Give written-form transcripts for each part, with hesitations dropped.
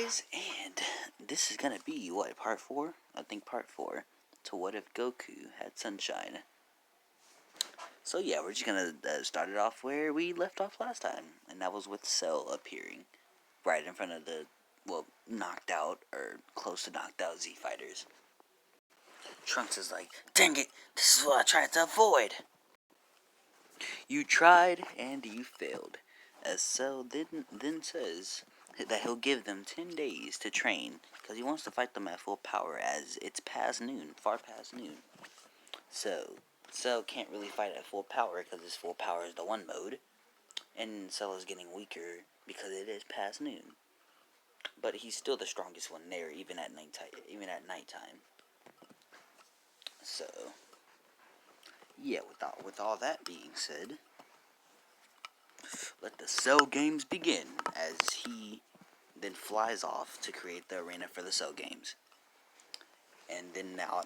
guys, and this is gonna be, what, part 4? I think part 4, to What If Goku Had Sunshine. So yeah, we're just gonna start it off where we left off last time, and that was with Cell appearing right in front of the, well, knocked out, or close to knocked out Z Fighters. Trunks is like, dang it, this is what I tried to avoid! You tried, and you failed, as Cell then says that he'll give them 10 days to train, because he wants to fight them at full power, as it's past noon, far past noon. So, Cell can't really fight at full power, because his full power is the 1 mode, and Cell is getting weaker, because it is past noon. But he's still the strongest one there, even at nighttime. So, yeah, with all that being said, let the Cell games begin, as he then flies off to create the arena for the Cell games. And then now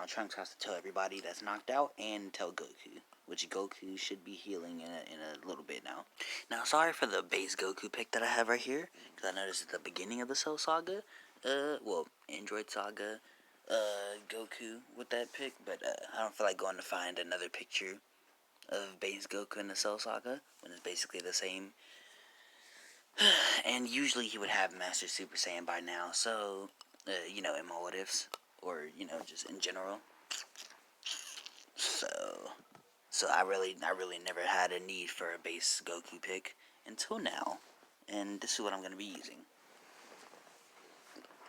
Trunks has to tell everybody that's knocked out and tell Goku, which Goku should be healing in a little bit now. Now, sorry for the base Goku pick that I have right here, because I noticed at the beginning of the Cell Saga, Android Saga, Goku with that pick, but I don't feel like going to find another picture of base Goku in the Cell Saga when it's basically the same. And usually he would have Master Super Saiyan by now, so, in my what ifs, or, just in general. So I really never had a need for a base Goku pick until now, and this is what I'm going to be using.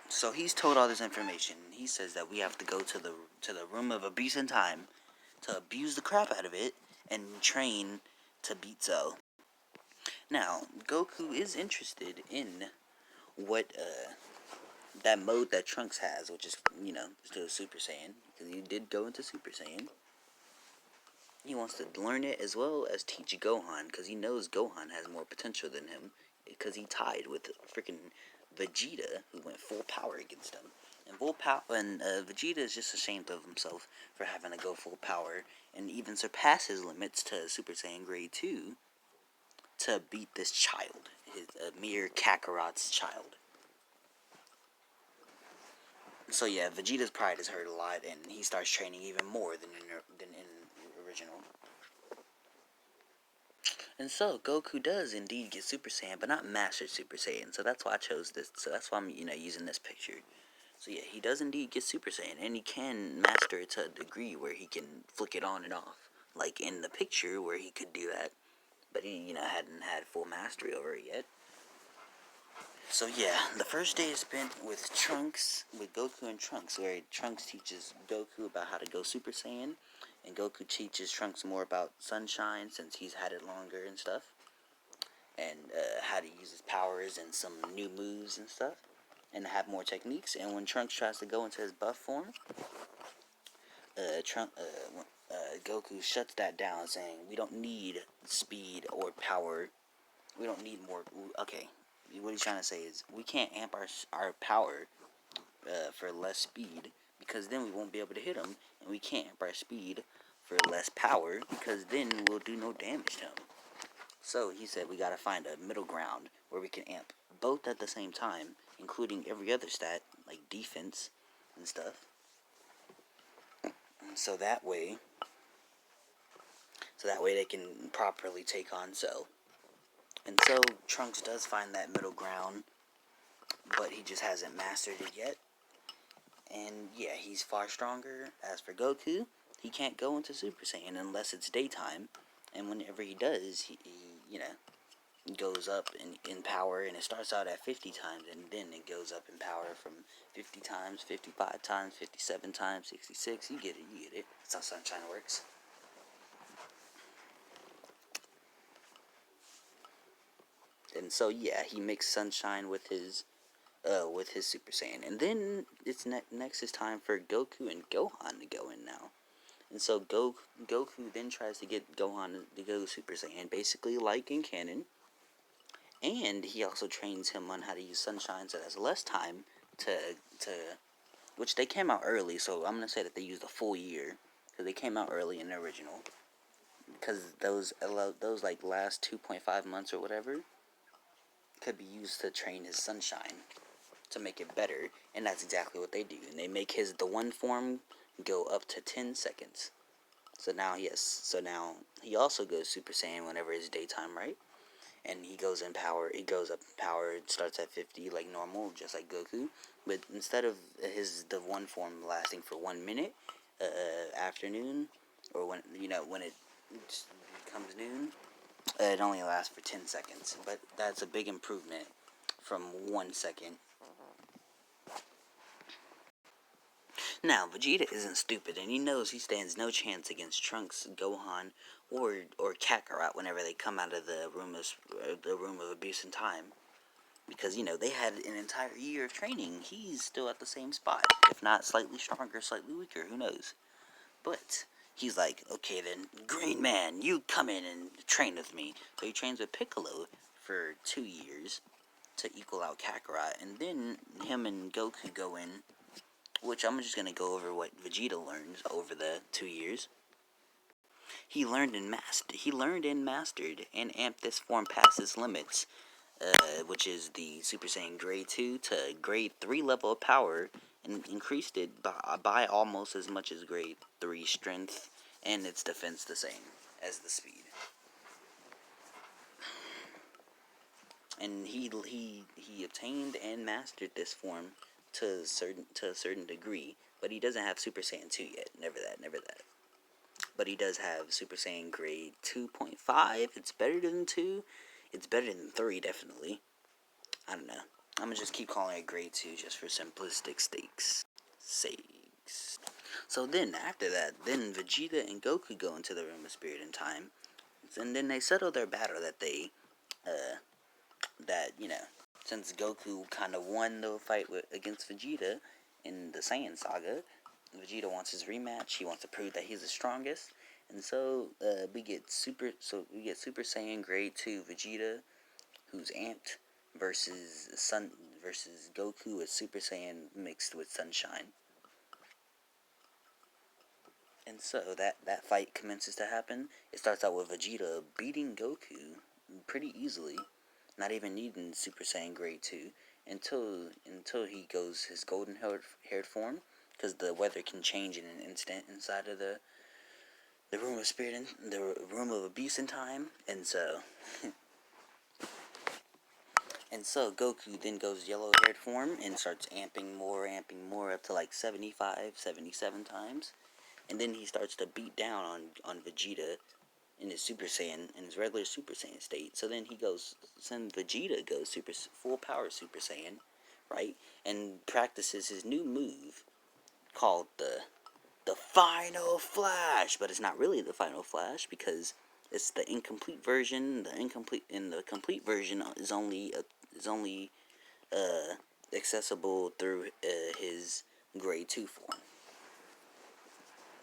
So he's told all this information. He says that we have to go to the room of abuse in time to abuse the crap out of it and train to beat Cell. Now, Goku is interested in what that mode that Trunks has, which is, still Super Saiyan, because he did go into Super Saiyan. He wants to learn it as well as teach Gohan, because he knows Gohan has more potential than him, because he tied with freaking Vegeta, who went full power against him. And Vegeta is just ashamed of himself for having to go full power, and even surpass his limits to Super Saiyan Grade 2 to beat this child, his mere Kakarot's child. So yeah, Vegeta's pride is hurt a lot, and he starts training even more than in original. And so Goku does indeed get Super Saiyan, but not Master Super Saiyan. So that's why I chose this. So that's why I'm using this picture. So yeah, he does indeed get Super Saiyan, and he can master it to a degree where he can flick it on and off, like in the picture where he could do that. But he hadn't had full mastery over it yet. So yeah, the first day is spent with Goku and Trunks, where Trunks teaches Goku about how to go Super Saiyan, and Goku teaches Trunks more about Sunshine, since he's had it longer and stuff, and how to use his powers and some new moves and stuff, and have more techniques. And when Trunks tries to go into his buff form, Goku shuts that down, saying, we don't need speed or power, we don't need more, okay. What he's trying to say is, we can't amp our power for less speed, because then we won't be able to hit him, and we can't amp our speed for less power, because then we'll do no damage to him. So he said we gotta find a middle ground where we can amp both at the same time, including every other stat, like defense and stuff. So that way they can properly take on Cell. And so Trunks does find that middle ground, but he just hasn't mastered it yet. And yeah, he's far stronger. As for Goku, he can't go into Super Saiyan unless it's daytime. And whenever he does, he goes up in power, and it starts out at 50 times, and then it goes up in power from 50 times, 55 times, 57 times, 66. You get it. That's how Sunshine works. And so yeah, he mixed Sunshine with his Super Saiyan, and then it's next is time for Goku and Gohan to go in now. And so Goku then tries to get Gohan to go Super Saiyan, basically like in canon. And he also trains him on how to use Sunshine, so that's less time to which they came out early, so I'm gonna say that they used a full year, because they came out early in the original, because those like last 2.5 months or whatever could be used to train his Sunshine. to make it better, and that's exactly what they do. And they make the one form go up to 10 seconds. So now he also goes Super Saiyan whenever it's daytime, right? And he goes in power. He goes up in power. It starts at 50 like normal, just like Goku. But instead of the one form lasting for 1 minute, afternoon, or when it becomes noon, it only lasts for 10 seconds. But that's a big improvement from 1 second. Now, Vegeta isn't stupid, and he knows he stands no chance against Trunks, Gohan, or Kakarot whenever they come out of the room of abuse and time. Because, they had an entire year of training. He's still at the same spot. If not slightly stronger, slightly weaker, who knows? But he's like, okay then, Green Man, you come in and train with me. So he trains with Piccolo for 2 years to equal out Kakarot. And then him and Goku go in, which I'm just going to go over what Vegeta learns over the 2 years. He learned and mastered and amped this form past its limits, which is the Super Saiyan Grade 2 to Grade 3 level of power, and increased it by almost as much as Grade 3 strength, and its defense the same as the speed. And he obtained and mastered this form to a certain degree, but he doesn't have Super Saiyan 2 yet. Never that. But he does have Super Saiyan Grade 2.5. It's better than 2. It's better than 3, definitely. I don't know. I'm gonna just keep calling it Grade 2 just for simplistic sakes. So then, after that, then Vegeta and Goku go into the Room of Spirit and Time. And then they settle their battle since Goku kind of won the fight against Vegeta in the Saiyan Saga, Vegeta wants his rematch. He wants to prove that he's the strongest, and so we get Super Saiyan Grade 2 Vegeta, who's amped, versus Goku with Super Saiyan mixed with Sunshine. And so that fight commences to happen. It starts out with Vegeta beating Goku pretty easily, not even needing Super Saiyan Grade 2 until he goes his golden haired form, because the weather can change in an instant inside of the room of spirit and the room of abuse and time, and so Goku then goes yellow haired form and starts amping more up to like 75, 77 times, and then he starts to beat down on Vegeta in his regular Super Saiyan state. So then Vegeta goes full power Super Saiyan, right? And practices his new move called the Final Flash, but it's not really the Final Flash because it's the incomplete version. The complete version is only accessible through his Grade 2 form.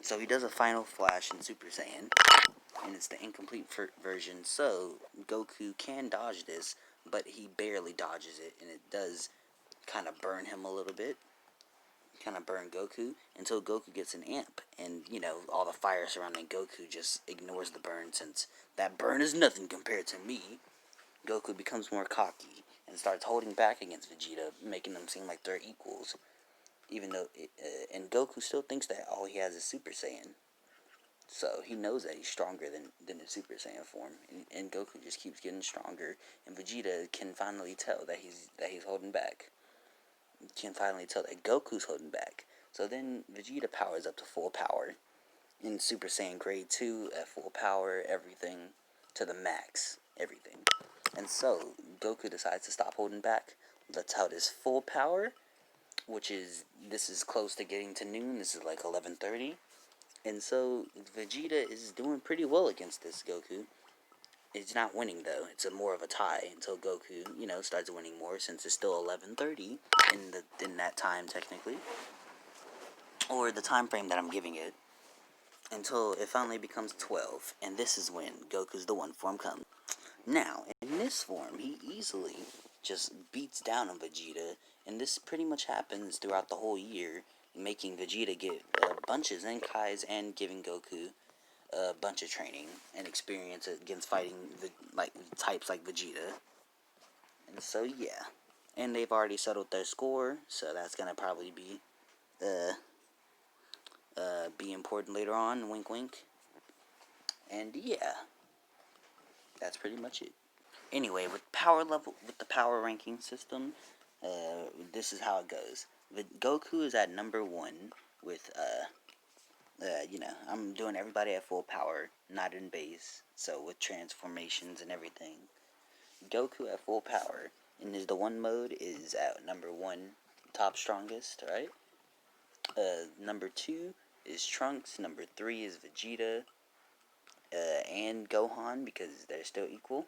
So he does a Final Flash in Super Saiyan, and it's the incomplete version, so Goku can dodge this, but he barely dodges it, and it does kind of burn him a little bit, kind of burn Goku, until Goku gets an amp, and, all the fire surrounding Goku just ignores the burn, since that burn is nothing compared to me. Goku becomes more cocky, and starts holding back against Vegeta, making them seem like they're equals, even though, and Goku still thinks that all he has is Super Saiyan. So he knows that he's stronger than his Super Saiyan form, and Goku just keeps getting stronger. And Vegeta can finally tell that he's holding back. He can finally tell that Goku's holding back. So then Vegeta powers up to full power in Super Saiyan Grade 2 at full power, everything to the max, everything. And so Goku decides to stop holding back, lets out his full power, this is close to getting to noon. This is like 11:30. And so Vegeta is doing pretty well against this Goku. He's not winning though. It's more of a tie until Goku, starts winning more, since it's still 11:30 in that time technically, or the time frame that I'm giving it, until it finally becomes 12, and this is when Goku's the one form comes. Now in this form, he easily just beats down on Vegeta, and this pretty much happens throughout the whole year, making Vegeta get a bunch of Zenkais and giving Goku a bunch of training and experience against fighting types like Vegeta. And so yeah, And they've already settled their score, so that's gonna probably be important later on. Wink, wink. And yeah, that's pretty much it. Anyway, with the power ranking system, this is how it goes. Goku is at number one with I'm doing everybody at full power, not in base, so with transformations and everything. Goku at full power in his the one mode is at number one, top strongest, right? Number two is Trunks. Number three is Vegeta and Gohan because they're still equal.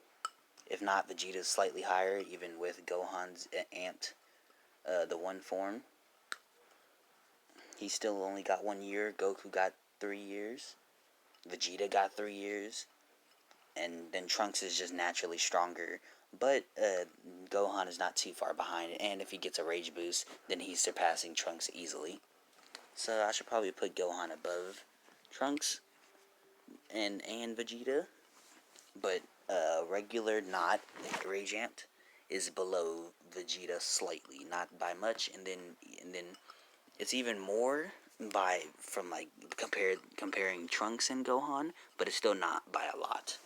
If not, Vegeta's slightly higher, even with Gohan's amped the one form. He still only got 1 year. Goku got 3 years. Vegeta got 3 years. And then Trunks is just naturally stronger. But Gohan is not too far behind. And if he gets a rage boost, then he's surpassing Trunks easily. So I should probably put Gohan above Trunks and Vegeta. But regular, not rage amped, is below Vegeta slightly, not by much. And then it's even more from like comparing Trunks and Gohan, but it's still not by a lot.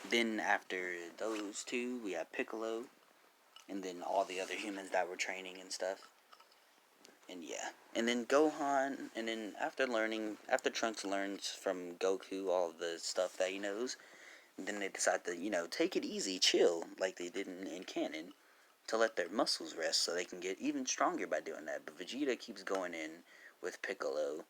Then after those two, we have Piccolo, and then all the other humans that were training and stuff. And yeah, and then Gohan, and then after Trunks learns from Goku all of the stuff that he knows, then they decide to take it easy, chill, like they did in canon, to let their muscles rest so they can get even stronger by doing that. But Vegeta keeps going in with Piccolo,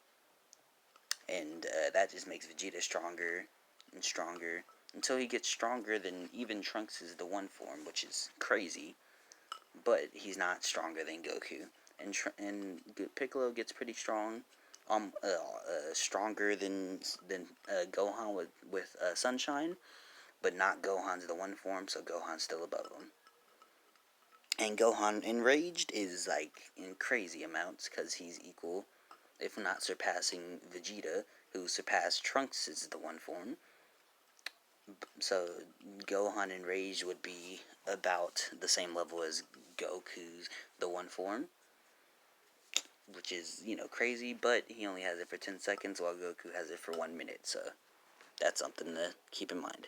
and that just makes Vegeta stronger and stronger until he gets stronger than even Trunks is the one form, which is crazy. But he's not stronger than Goku, and Piccolo gets pretty strong, stronger than Gohan with Sunshine, but not Gohan's the one form, so Gohan's still above him. And Gohan Enraged is like in crazy amounts because he's equal, if not surpassing Vegeta, who surpassed Trunks is the one form. So Gohan Enraged would be about the same level as Goku's the one form, which is crazy. But he only has it for 10 seconds, while Goku has it for 1 minute. So that's something to keep in mind.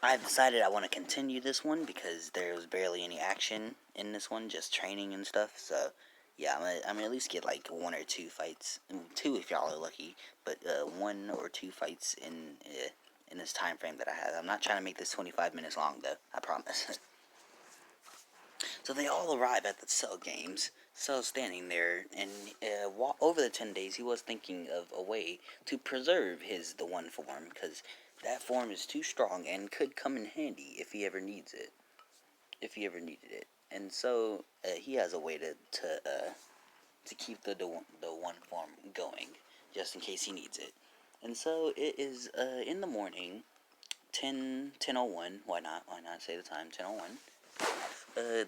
I've decided I want to continue this one because there was barely any action in this one, just training and stuff. So, yeah, I'm gonna at least get like 1 or 2 fights, 2 if y'all are lucky, but 1 or 2 fights in this time frame that I have. I'm not trying to make this 25 minutes long though, I promise. So they all arrive at the Cell Games. Cell's standing there, and over the 10 days, he was thinking of a way to preserve the one form, because that form is too strong and could come in handy if he ever needs it. If he ever needed it. And so, he has a way to keep the one form going, just in case he needs it. And so, it is in the morning, 10:01. Why not say the time, 10:01.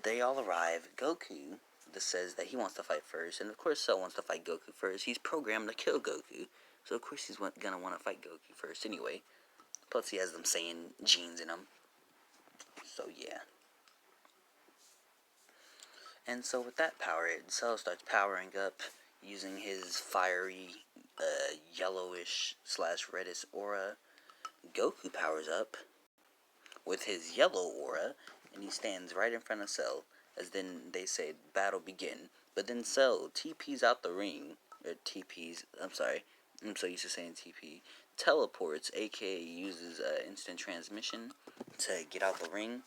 They all arrive. Goku says that he wants to fight first, and of course Cell wants to fight Goku first. He's programmed to kill Goku, so of course he's gonna want to fight Goku first anyway. Plus he has them Saiyan genes in him. So yeah. And so with that power, Cell starts powering up using his fiery, yellowish / reddish aura. Goku powers up with his yellow aura, and he stands right in front of Cell, as then they say, battle begin. But then Cell TP's out the ring, or TP's, I'm sorry, I'm so used to saying TP, teleports, aka uses instant transmission to get out the ring,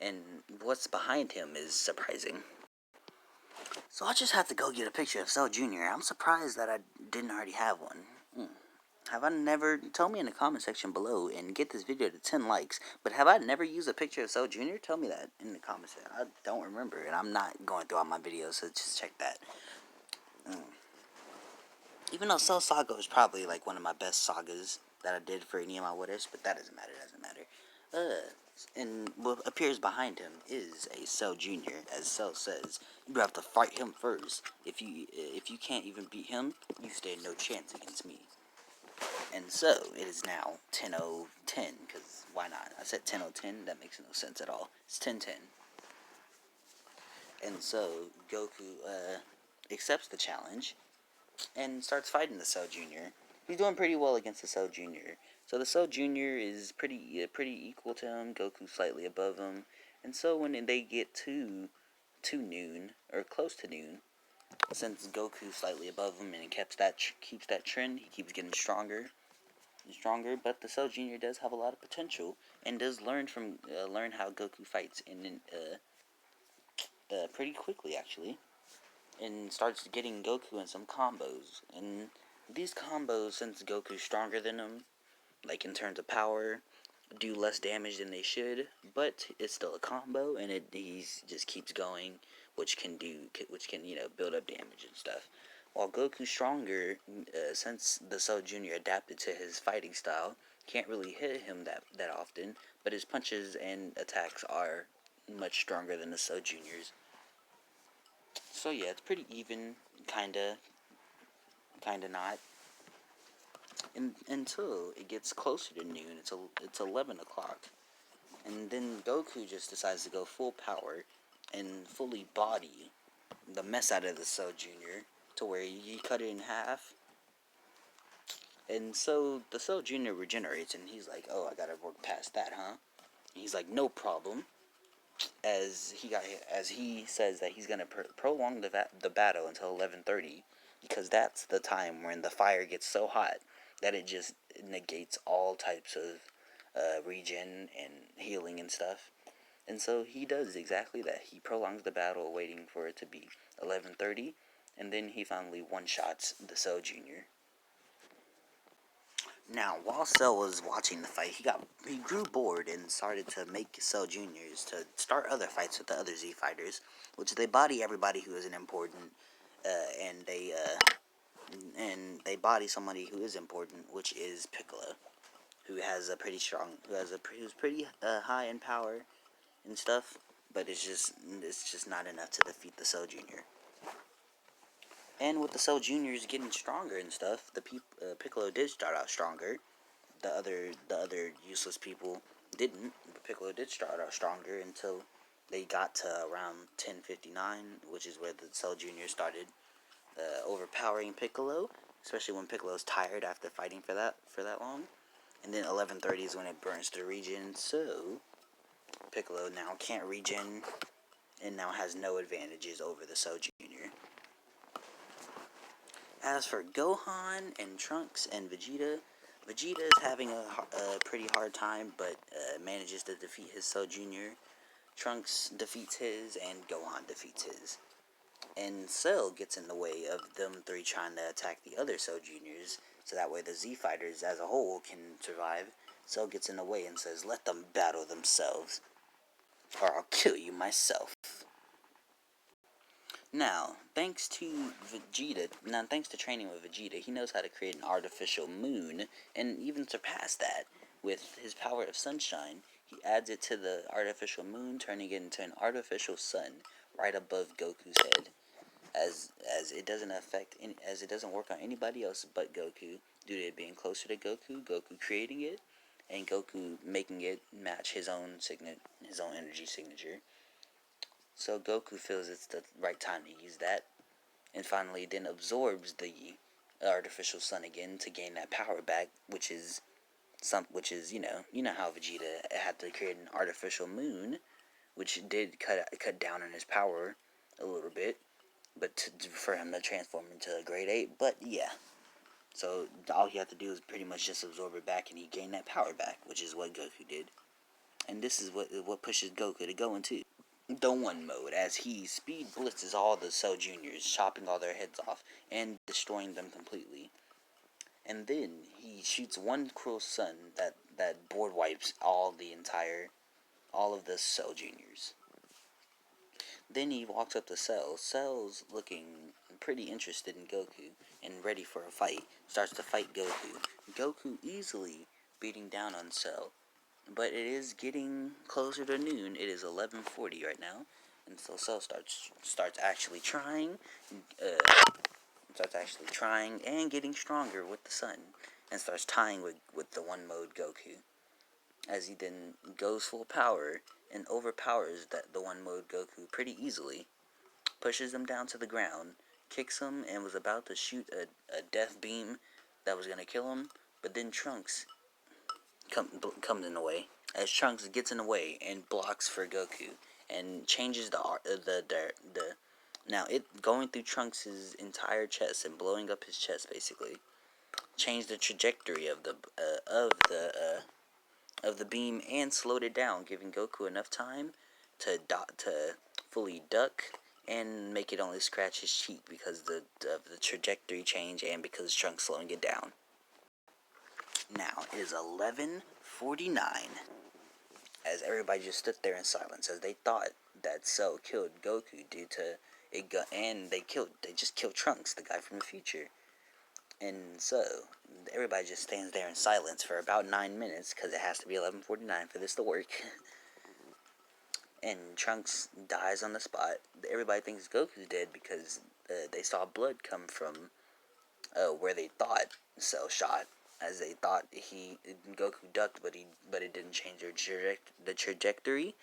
and what's behind him is surprising. So I just have to go get a picture of Cell Jr. I'm surprised that I didn't already have one. Have I never, tell me in the comment section below and get this video to 10 likes, but have I never used a picture of Cell Jr.? Tell me that in the comments section. I don't remember, and I'm not going through all my videos, so just check that. Even though Cell Saga was probably like one of my best sagas that I did for any of my what-ifs, but that doesn't matter. And what appears behind him is a Cell Jr., as Cell says. You have to fight him first. If you can't even beat him, you stand no chance against me. And so, it is now 10:10, because why not? I said 10:10, that makes no sense at all. It's 10:10. And so Goku accepts the challenge and starts fighting the Cell Junior. He's doing pretty well against the Cell Junior. So the Cell Junior is pretty equal to him. Goku's slightly above him. And so when they get to noon or close to noon, since Goku's slightly above him and he keeps that trend, he keeps getting stronger and stronger. But the Cell Junior does have a lot of potential and does learn how Goku fights pretty quickly actually, and starts getting Goku in some combos. And these combos, since Goku's stronger than him, like in terms of power, do less damage than they should, but it's still a combo, and he just keeps going, which can build up damage and stuff. While Goku's stronger, since the Cell Junior adapted to his fighting style, can't really hit him that often, but his punches and attacks are much stronger than the Cell Junior's. So yeah, it's pretty even, kinda not. Until it gets closer to noon, it's 11 o'clock, and then Goku just decides to go full power and fully body the mess out of the Cell Junior to where he cut it in half. And so the Cell Junior regenerates, and he's like, "Oh, I gotta work past that, huh?" And he's like, "No problem." As he says that he's gonna prolong the battle until 11:30, because that's the time when the fire gets so hot that it just negates all types of regen and healing and stuff. And so he does exactly that. He prolongs the battle, waiting for it to be 11:30, and then he finally one-shots the Cell Junior. Now, while Cell was watching the fight, he grew bored and started to make Cell Juniors to start other fights with the other Z fighters, which they body everybody who isn't important, and they body somebody who is important, which is Piccolo, who's pretty high in power and stuff, but it's just not enough to defeat the Cell Junior. And with the Cell Juniors getting stronger and stuff, Piccolo did start out stronger. The other useless people didn't. But Piccolo did start out stronger until they got to around 10:59, which is where the Cell Junior started overpowering Piccolo, especially when Piccolo's tired after fighting for that long. And then 11:30 is when it burns the regen, so Piccolo now can't regen and now has no advantages over the Cell Junior. As for Gohan and Trunks and Vegeta, Vegeta is having a pretty hard time, but manages to defeat his Cell Junior. Trunks defeats his, and Gohan defeats his. And Cell gets in the way of them three trying to attack the other Cell Juniors, so that way the Z Fighters as a whole can survive. Cell gets in the way and says, "Let them battle themselves, or I'll kill you myself." Now, thanks to training with Vegeta, he knows how to create an artificial moon, and even surpass that with his power of sunshine. He adds it to the artificial moon, turning it into an artificial sun right above Goku's head. As it doesn't work on anybody else but Goku, due to it being closer to Goku creating it, and Goku making it match his own energy signature. So Goku feels it's the right time to use that, and finally then absorbs the artificial sun again to gain that power back, which is how Vegeta had to create an artificial moon, which did cut down on his power a little bit, but for him to transform into a grade 8. But yeah, so all he had to do is pretty much just absorb it back, and he gained that power back, which is what Goku did. And this is what pushes Goku to go into the one mode, as he speed blitzes all the Cell Juniors, chopping all their heads off and destroying them completely. And then he shoots one cruel sun that board wipes all of the Cell Juniors. Then he walks up to Cell. Cell's looking pretty interested in Goku and ready for a fight. Starts to fight Goku. Goku easily beating down on Cell. But it is getting closer to noon. It is 11:40 right now, and so Cell starts actually trying, and getting stronger with the sun, and starts tying with the one mode Goku, as he then goes full power and overpowers the one mode Goku pretty easily. pushes him down to the ground, kicks him, and was about to shoot a death beam that was gonna kill him. But then Trunks comes in the way. As Trunks gets in the way and blocks for Goku and changes the now it going through Trunks' entire chest and blowing up his chest basically changed the trajectory of the beam and slowed it down, giving Goku enough time to fully duck and make it only scratch his cheek because of the trajectory change and because Trunks slowing it down. Now it is 11:49. As everybody just stood there in silence, as they thought that Cell killed Goku due to it, and they just killed Trunks, the guy from the future. And so everybody just stands there in silence for about 9 minutes because it has to be 11:49 for this to work. And Trunks dies on the spot. Everybody thinks Goku's dead because they saw blood come from where they thought Cell shot, as they thought Goku ducked, but it didn't change the trajectory,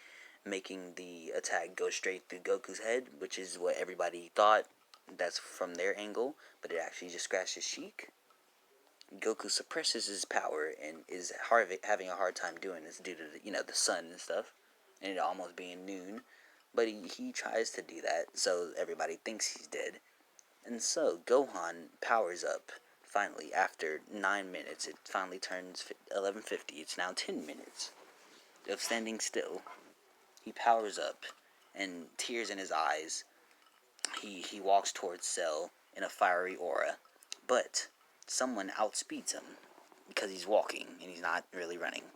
making the attack go straight through Goku's head, which is what everybody thought. That's from their angle, but it actually just scratched his cheek. Goku suppresses his power and is having a hard time doing this due to the sun and stuff, and it almost being noon. But he tries to do that, so everybody thinks he's dead. And so Gohan powers up. Finally, after 9 minutes, it finally turns 11:50. It's now 10 minutes of standing still. He powers up, and tears in his eyes. He walks towards Cell in a fiery aura, but someone outspeeds him because he's walking and he's not really running.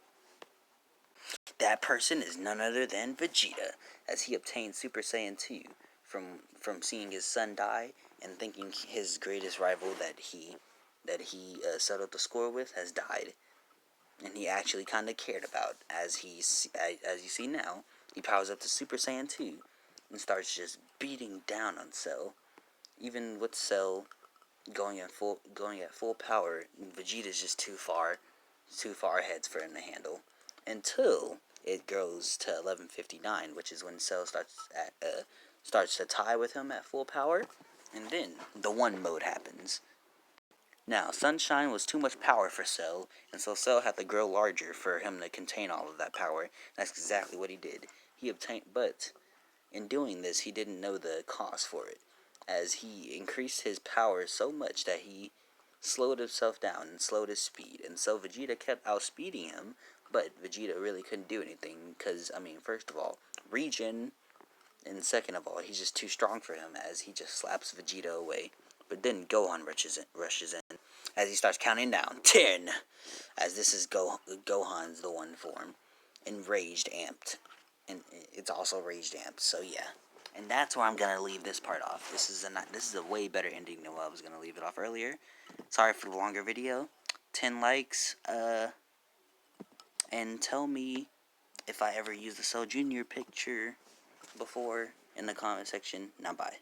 That person is none other than Vegeta, as he obtained Super Saiyan 2 from seeing his son die and thinking his greatest rival that he settled the score with has died, and he actually kind of cared about. As you see now, he powers up to Super Saiyan 2 and starts just beating down on Cell. Even with Cell going at full power, Vegeta's just too far ahead for him to handle. Until it goes to 11:59, which is when Cell starts to tie with him at full power, and then the one mode happens. Now, Sunshine was too much power for Cell, and so Cell had to grow larger for him to contain all of that power. That's exactly what he did. But in doing this, he didn't know the cost for it, as he increased his power so much that he slowed himself down and slowed his speed, and so Vegeta kept outspeeding him, but Vegeta really couldn't do anything, because, first of all, regen, and second of all, he's just too strong for him, as he just slaps Vegeta away. But then Gohan rushes in, as he starts counting down, 10, as this is Gohan's the one form, enraged, amped, and it's also raged amped, so yeah. And that's where I'm gonna leave this part off. This is a way better ending than what I was gonna leave it off earlier. Sorry for the longer video. 10 likes, and tell me if I ever used the Cell Jr. picture before in the comment section. Now bye.